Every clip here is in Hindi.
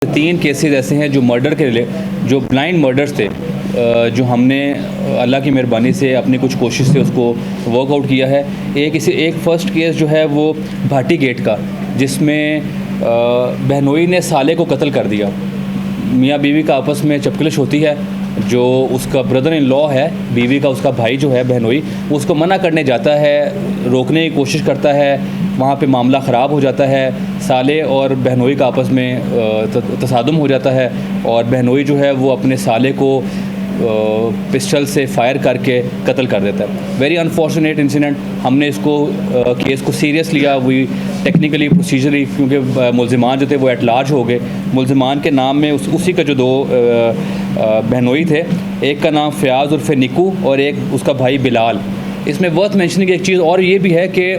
3 केसेस ऐसे हैं जो मर्डर के जो ब्लाइंड मर्डर्स थे, जो हमने अल्लाह की मेहरबानी से अपनी कुछ कोशिश से उसको वर्कआउट किया है। एक फ़र्स्ट केस जो है वो भाटी गेट का, जिसमें बहनोई ने साले को कत्ल कर दिया। मियाँ बीवी का आपस में चपकलिश होती है। जो उसका ब्रदर इन लॉ है, बीवी का उसका भाई जो है बहनोई, उसको मना करने जाता है, रोकने की कोशिश करता है। वहाँ पे मामला ख़राब हो जाता है। साले और बहनोई का आपस में तसादुम हो जाता है और बहनोई जो है वो अपने साले को पिस्टल से फायर करके कत्ल कर देता है। Very unfortunate incident. हमने इसको केस को सीरियस लिया। वी टेक्निकली प्रोसीजरली, क्योंकि मुल्ज़िमान जो थे वो एट लार्ज हो गए। मुल्ज़िमान के नाम में उसी का जो 2 बहनोई थे, एक का नाम फ़याज़ उर्फ़े निकू और एक उसका भाई बिलाल। इसमें वर्थ मेंशनिंग की एक चीज़ और ये भी है कि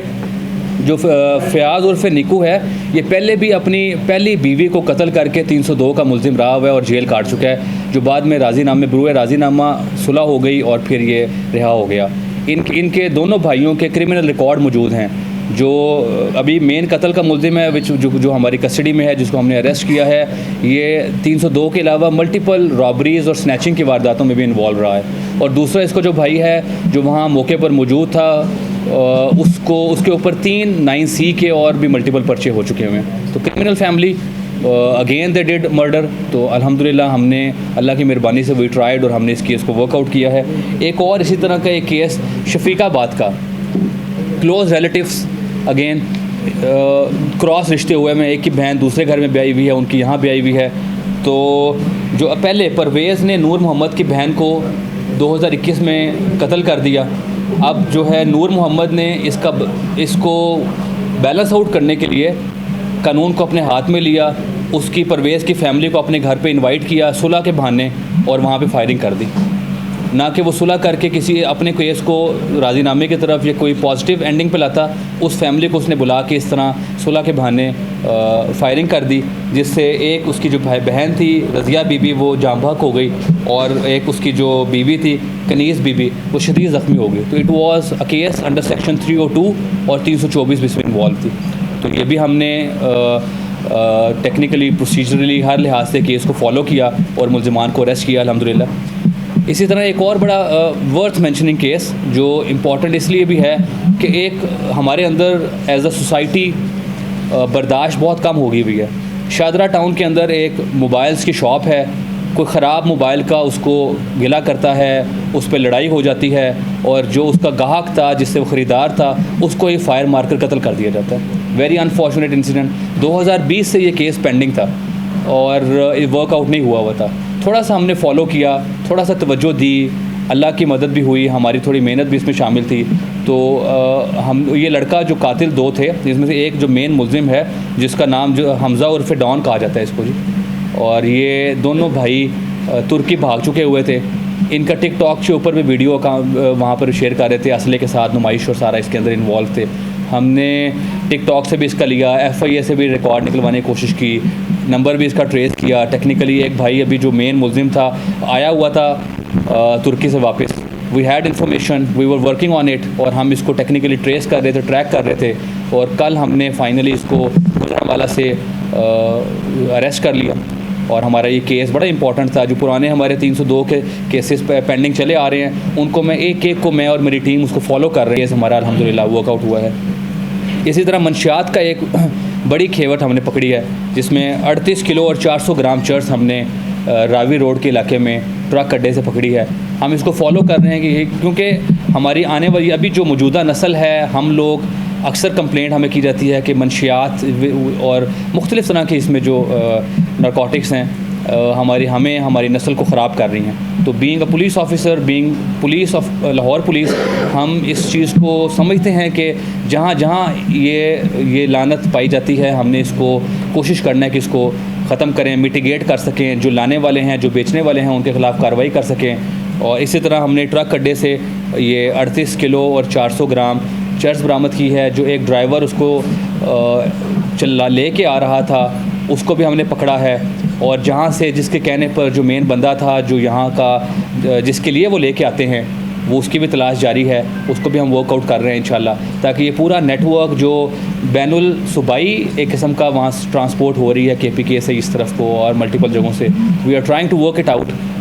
जो फ़याज़ उर्फ़े निकू है, ये पहले भी अपनी पहली बीवी को कत्ल करके 302 का मुल्ज़िम रहा हुआ है और जेल काट चुका है, जो बाद में राज़ीनामे बरूए राज़ीनामा सुलह हो गई और फिर ये रिहा हो गया। इनके दोनों भाइयों के क्रिमिनल रिकॉर्ड मौजूद हैं। जो अभी मेन कत्ल का मुल्ज़िम है जो हमारी कस्टडी में है, जिसको हमने अरेस्ट किया है, ये 302 के अलावा मल्टीपल रॉबरीज़ और स्नैचिंग की वारदातों में भी इन्वॉल्व रहा है। और दूसरा इसका जो भाई है जो वहाँ मौके पर मौजूद था, उसके ऊपर 3 9C के और भी मल्टीपल पर्चे हो चुके हुए हैं। तो criminal family, again they did murder. तो अल्हम्दुलिल्लाह हमने अल्लाह की मेहरबानी से वी ट्राइड और हमने इस केस को वर्कआउट किया है। एक और इसी तरह का एक केस शफीकाबाद का, क्लोज रिलेटिव्स, अगेन क्रॉस रिश्ते हुए में, एक की बहन दूसरे घर में ब्याई हुई है, उनकी यहाँ ब्याई हुई है। तो जो पहले परवेज़ ने नूर मोहम्मद की बहन को 2021 में कत्ल कर दिया। अब जो है नूर मोहम्मद ने इसको बैलेंस आउट करने के लिए कानून को अपने हाथ में लिया। उसकी परवेज़ की फ़ैमिली को अपने घर पे इनवाइट किया सुलह के बहाने और वहाँ पे फायरिंग कर दी। ना कि वो सुलह करके किसी अपने केस को राज़ीनामे की तरफ या कोई पॉजिटिव एंडिंग पे लाता, उस फैमिली को उसने बुला के इस तरह सुलह के बहाने फायरिंग कर दी, जिससे एक उसकी जो बहन थी रज़िया बीबी वो जाम बहक हो गई और एक उसकी जो बीवी थी कनीज़ बीबी वो शदीद ज़ख्मी हो गई। तो it was a case under section 302 और 324 भी इसमें इन्वॉल्व थी। तो ये भी हमने टेक्निकली प्रोसीजरली हर लिहाज से केस को फॉलो किया और मुल्ज़िमान को अरेस्ट किया अल्हम्दुलिल्लाह। इसी तरह एक और बड़ा वर्थ मेंशनिंग केस जो इम्पॉर्टेंट इसलिए भी है कि एक हमारे अंदर एज अ सोसाइटी बर्दाश्त बहुत कम हो गई हुई है। शादरा टाउन के अंदर एक मोबाइल्स की शॉप है, कोई ख़राब मोबाइल का उसको गिला करता है, उस पर लड़ाई हो जाती है और जो उसका गाहक था जिससे वो ख़रीदार था उसको ही फायर मारकर कत्ल कर दिया जाता है। Very unfortunate incident. 2020 से ये केस पेंडिंग था और वर्कआउट नहीं हुआ था। थोड़ा सा हमने फॉलो किया, थोड़ा सा तवज्जो दी, अल्लाह की मदद भी हुई, हमारी थोड़ी मेहनत भी इसमें शामिल थी। तो हम ये लड़का जो कातिल 2 थे, जिसमें से एक जो मेन मुल्ज़िम है जिसका नाम जो हमज़ा उर्फ़े डॉन कहा जाता है इसको जी, और ये दोनों भाई तुर्की भाग चुके हुए थे। इनका टिकटॉक के ऊपर भी वीडियो का वहाँ पर शेयर कर रहे थे, असले के साथ नुमाइश और सारा इसके अंदर इन्वॉल्व थे। हमने टिकटॉक से भी इसका लिया, FIA से भी रिकॉर्ड निकलवाने की कोशिश की, नंबर भी इसका ट्रेस किया। टेक्निकली एक भाई अभी जो मेन मुल्ज़िम था आया हुआ था तुर्की से वापस। We had information, we were working on it और हम इसको टेक्निकली ट्रेस कर रहे थे, ट्रैक कर रहे थे और कल हमने फाइनली इसको गुजरांवाला से अरेस्ट कर लिया। और हमारा ये केस बड़ा इंपॉर्टेंट था। जो पुराने हमारे 302 के केसेस पेंडिंग चले आ रहे हैं, उनको मैं एक को मैं और मेरी टीम उसको फॉलो कर रही है। हमारा अल्हम्दुलिल्लाह वर्कआउट हुआ है। इसी तरह मंशियात का एक बड़ी खेवट हमने पकड़ी है, जिसमें 38 किलो और 400 ग्राम चर्स हमने रावी रोड के इलाके में ट्रक अड्डे से पकड़ी है। हम इसको फॉलो कर रहे हैं कि क्योंकि हमारी आने वाली अभी जो मौजूदा नस्ल है, हम लोग अक्सर कंप्लेंट हमें की जाती है कि मंशियात और मुख्तलिफ़ तरह के इसमें जो नारकोटिक्स हैं हमारी नस्ल को ख़राब कर रही हैं। तो being a police officer, being police of Lahore police, हम इस चीज़ को समझते हैं कि जहाँ जहाँ ये लानत पाई जाती है, हमने इसको कोशिश करना है कि इसको ख़त्म करें, मिटिगेट कर सकें, जो लाने वाले हैं, जो बेचने वाले हैं, उनके ख़िलाफ़ कार्रवाई कर सकें। और इसी तरह हमने ट्रक अड्डे से ये 38 किलो और 400 ग्राम चर्स बरामद की है। जो एक ड्राइवर उसको ले के आ रहा था, उसको भी हमने पकड़ा है। और जहाँ से जिसके कहने पर जो मेन बंदा था, जो यहाँ का जिसके लिए वो लेके आते हैं, वो उसकी भी तलाश जारी है, उसको भी हम वर्कआउट कर रहे हैं इंशाल्लाह, ताकि ये पूरा नेटवर्क जो बैनुल सूबाई एक किस्म का वहाँ ट्रांसपोर्ट हो रही है KPK से इस तरफ को और मल्टीपल जगहों से, we are trying to work it out